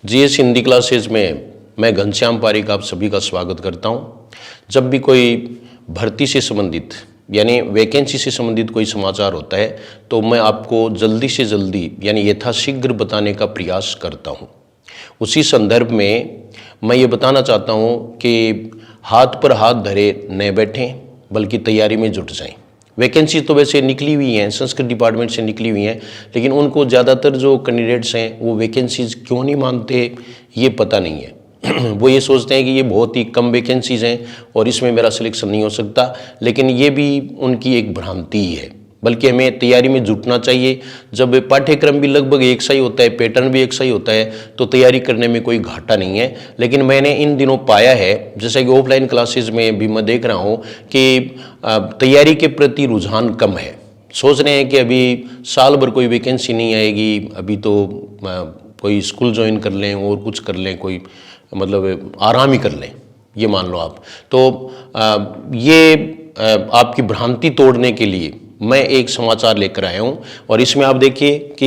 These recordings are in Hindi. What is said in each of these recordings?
जीएस हिंदी क्लासेज में मैं घनश्याम पारिक आप सभी का स्वागत करता हूं। जब भी कोई भर्ती से संबंधित यानी वैकेंसी से संबंधित कोई समाचार होता है तो मैं आपको जल्दी से जल्दी यानी यथाशीघ्र बताने का प्रयास करता हूं। उसी संदर्भ में मैं ये बताना चाहता हूं कि हाथ पर हाथ धरे न बैठें बल्कि तैयारी में जुट जाएं। वैकेंसी तो वैसे निकली हुई हैं, संस्कृत डिपार्टमेंट से निकली हुई हैं, लेकिन उनको ज़्यादातर जो कैंडिडेट्स हैं वो वैकेंसीज क्यों नहीं मानते ये पता नहीं है। वो ये सोचते हैं कि ये बहुत ही कम वैकेंसीज हैं और इसमें मेरा सिलेक्शन नहीं हो सकता, लेकिन ये भी उनकी एक भ्रांति ही है। बल्कि हमें तैयारी में जुटना चाहिए। जब पाठ्यक्रम भी लगभग एक सा ही होता है, पैटर्न भी एक सा ही होता है, तो तैयारी करने में कोई घाटा नहीं है। लेकिन मैंने इन दिनों पाया है, जैसे कि ऑफलाइन क्लासेस में भी मैं देख रहा हूँ कि तैयारी के प्रति रुझान कम है। सोच रहे हैं कि अभी साल भर कोई वैकेंसी नहीं आएगी, अभी तो कोई स्कूल ज्वाइन कर लें और कुछ कर लें, कोई मतलब आराम ही कर लें, ये मान लो आप। तो ये आपकी भ्रांति तोड़ने के लिए मैं एक समाचार लेकर आया हूं और इसमें आप देखिए कि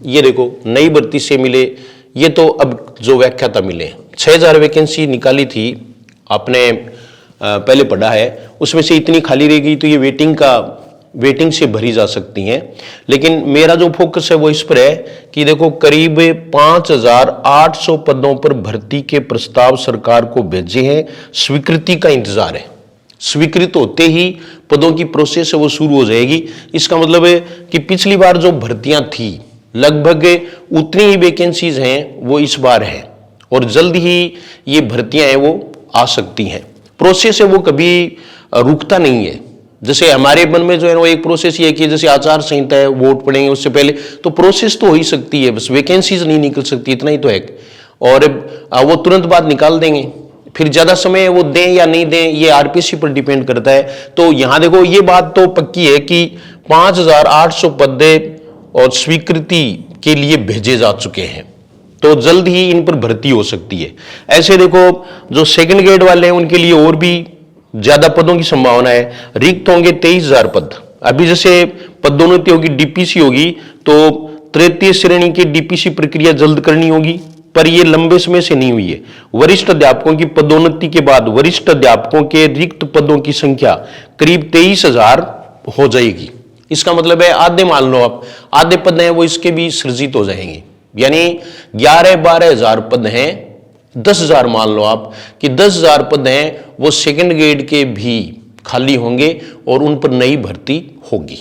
ये देखो, नई भर्ती से मिले, ये तो अब जो व्याख्याता मिले 6000 वैकेंसी निकाली थी, आपने पहले पढ़ा है, उसमें से इतनी खाली रह गई तो ये वेटिंग से भरी जा सकती हैं। लेकिन मेरा जो फोकस है वो इस पर है कि देखो करीब 5800 पदों पर भर्ती के प्रस्ताव सरकार को भेजे हैं, स्वीकृति का इंतजार है। स्वीकृत होते ही पदों की प्रोसेस है वो शुरू हो जाएगी। इसका मतलब है कि पिछली बार जो भर्तियां थी लगभग उतनी ही वैकेंसीज हैं वो इस बार है और जल्द ही ये भर्तियां हैं वो आ सकती हैं। प्रोसेस है वो कभी रुकता नहीं है। जैसे हमारे मन में जो है वो एक प्रोसेस ये है कि जैसे आचार संहिता है, वोट पड़ेंगे उससे पहले, तो प्रोसेस तो हो ही सकती है, बस वैकेंसीज नहीं निकल सकती, इतना ही तो है। और वो तुरंत बाद निकाल देंगे, फिर ज्यादा समय वो दें या नहीं दें ये आरपीसी पर डिपेंड करता है। तो यहां देखो ये बात तो पक्की है कि 5800 पद और स्वीकृति के लिए भेजे जा चुके हैं, तो जल्द ही इन पर भर्ती हो सकती है। ऐसे देखो जो सेकंड ग्रेड वाले हैं उनके लिए और भी ज्यादा पदों की संभावना है। रिक्त होंगे 23000 पद। अभी जैसे पदोन्नति होगी, डीपीसी होगी, तो तृतीय श्रेणी की डीपीसी प्रक्रिया जल्द करनी होगी, पर यह लंबे समय से नहीं हुई है। वरिष्ठ अध्यापकों की पदोन्नति के बाद वरिष्ठ अध्यापकों के रिक्त पदों की संख्या करीब 23000 हो जाएगी। इसका मतलब है आधे, मान लो आप आधे पद हैं वो इसके भी सृजित हो जाएंगे, यानी 11-12 हजार पद हैं। 10,000 मान लो आप कि 10,000 पद हैं वो सेकंड ग्रेड के भी खाली होंगे और उन पर नई भर्ती होगी।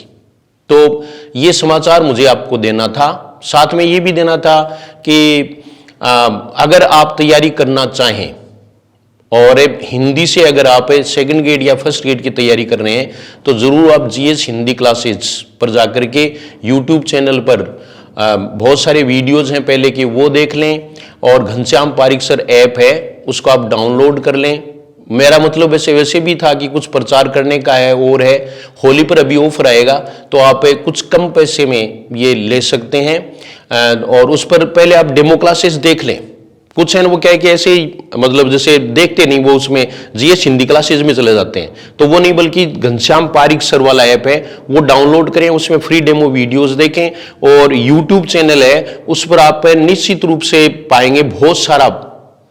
तो ये समाचार मुझे आपको देना था। साथ में ये भी देना था कि अगर आप तैयारी करना चाहें और हिंदी से अगर आप सेकंड ग्रेड या फर्स्ट ग्रेड की तैयारी कर रहे हैं तो जरूर आप जीएस हिंदी क्लासेज पर जाकर के यूट्यूब चैनल पर बहुत सारे वीडियोज हैं पहले के, वो देख लें। और घनश्याम पारिक सर ऐप है उसको आप डाउनलोड कर लें। मेरा मतलब वैसे भी था कि कुछ प्रचार करने का है और है, होली पर अभी ऑफर आएगा तो आप कुछ कम पैसे में ये ले सकते हैं और उस पर पहले आप डेमो क्लासेस देख लें। कुछ है ना वो क्या है कि ऐसे ही मतलब जैसे देखते नहीं, वो उसमें जीएस हिंदी क्लासेज में चले जाते हैं, तो वो नहीं, बल्कि घनश्याम पारिक सर वाला ऐप है वो डाउनलोड करें, उसमें फ्री डेमो वीडियोस देखें। और यूट्यूब चैनल है उस पर आप निश्चित रूप से पाएंगे बहुत सारा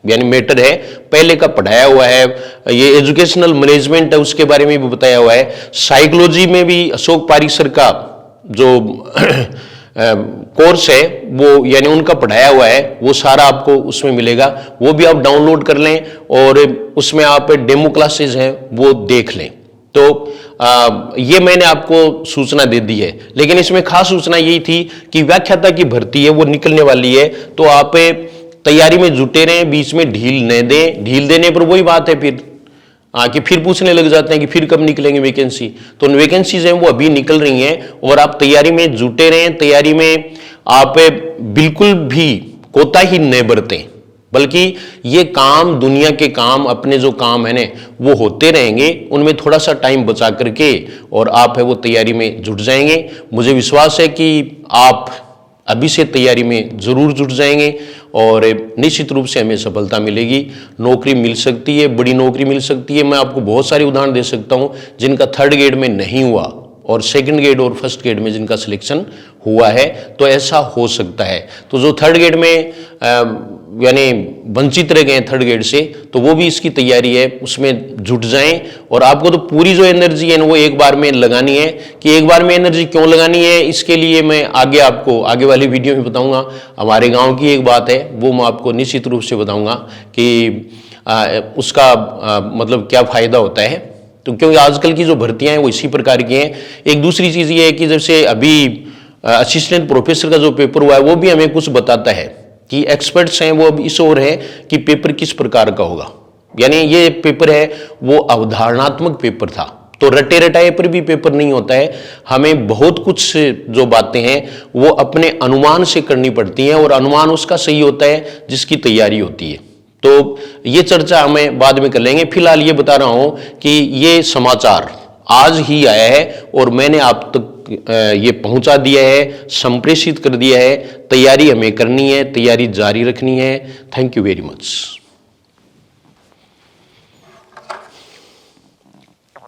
यानी मैटर है, पहले का पढ़ाया हुआ है। ये एजुकेशनल मैनेजमेंट है उसके बारे में भी बताया हुआ है। साइकोलॉजी में भी अशोक पारिक सर का जो कोर्स है वो यानी उनका पढ़ाया हुआ है, वो सारा आपको उसमें मिलेगा, वो भी आप डाउनलोड कर लें और उसमें आप डेमो क्लासेस हैं वो देख लें। तो ये मैंने आपको सूचना दे दी है, लेकिन इसमें खास सूचना यही थी कि व्याख्याता की भर्ती है वो निकलने वाली है, तो आप तैयारी में जुटे रहें, बीच में ढील न दें। ढील देने पर वही बात है फिर कि फिर पूछने लग जाते हैं कि फिर कब निकलेंगे वैकेंसी। तो वैकेंसीज हैं वो अभी निकल रही हैं और आप तैयारी में जुटे रहें। तैयारी में आप बिल्कुल भी कोताही न बरतें, बल्कि ये काम, दुनिया के काम, अपने जो काम है ना वो होते रहेंगे, उनमें थोड़ा सा टाइम बचा करके और आप है वो तैयारी में जुट जाएंगे। मुझे विश्वास है कि आप अभी से तैयारी में जरूर जुट जाएंगे और निश्चित रूप से हमें सफलता मिलेगी। नौकरी मिल सकती है, बड़ी नौकरी मिल सकती है। मैं आपको बहुत सारे उदाहरण दे सकता हूं जिनका थर्ड ग्रेड में नहीं हुआ और सेकंड ग्रेड और फर्स्ट ग्रेड में जिनका सिलेक्शन हुआ है, तो ऐसा हो सकता है। तो जो थर्ड ग्रेड में यानी वंचित रह गए थर्ड ग्रेड से, तो वो भी इसकी तैयारी है, उसमें जुट जाएं। और आपको तो पूरी जो एनर्जी है वो एक बार में लगानी है। कि एक बार में एनर्जी क्यों लगानी है, इसके लिए मैं आगे आपको आगे वाली वीडियो में बताऊंगा। हमारे गांव की एक बात है, वो मैं आपको निश्चित रूप से बताऊंगा कि उसका मतलब क्या फायदा होता है। तो क्योंकि आजकल की जो भर्तियां हैं वो इसी प्रकार की हैं। एक दूसरी चीज ये है कि जैसे अभी असिस्टेंट प्रोफेसर का जो पेपर हुआ है वो भी हमें कुछ बताता है कि एक्सपर्ट्स हैं वो अब इस ओर है कि पेपर किस प्रकार का होगा। यानी ये पेपर है वो अवधारणात्मक पेपर था, तो रटे रटाए पर भी पेपर नहीं होता है। हमें बहुत कुछ जो बातें हैं वो अपने अनुमान से करनी पड़ती हैं, और अनुमान उसका सही होता है जिसकी तैयारी होती है। तो ये चर्चा हमें बाद में कर लेंगे। फिलहाल ये बता रहा हूं कि ये समाचार आज ही आया है और मैंने आप तक ये पहुंचा दिया है, संप्रेषित कर दिया है। तैयारी हमें करनी है, तैयारी जारी रखनी है। Thank you very much.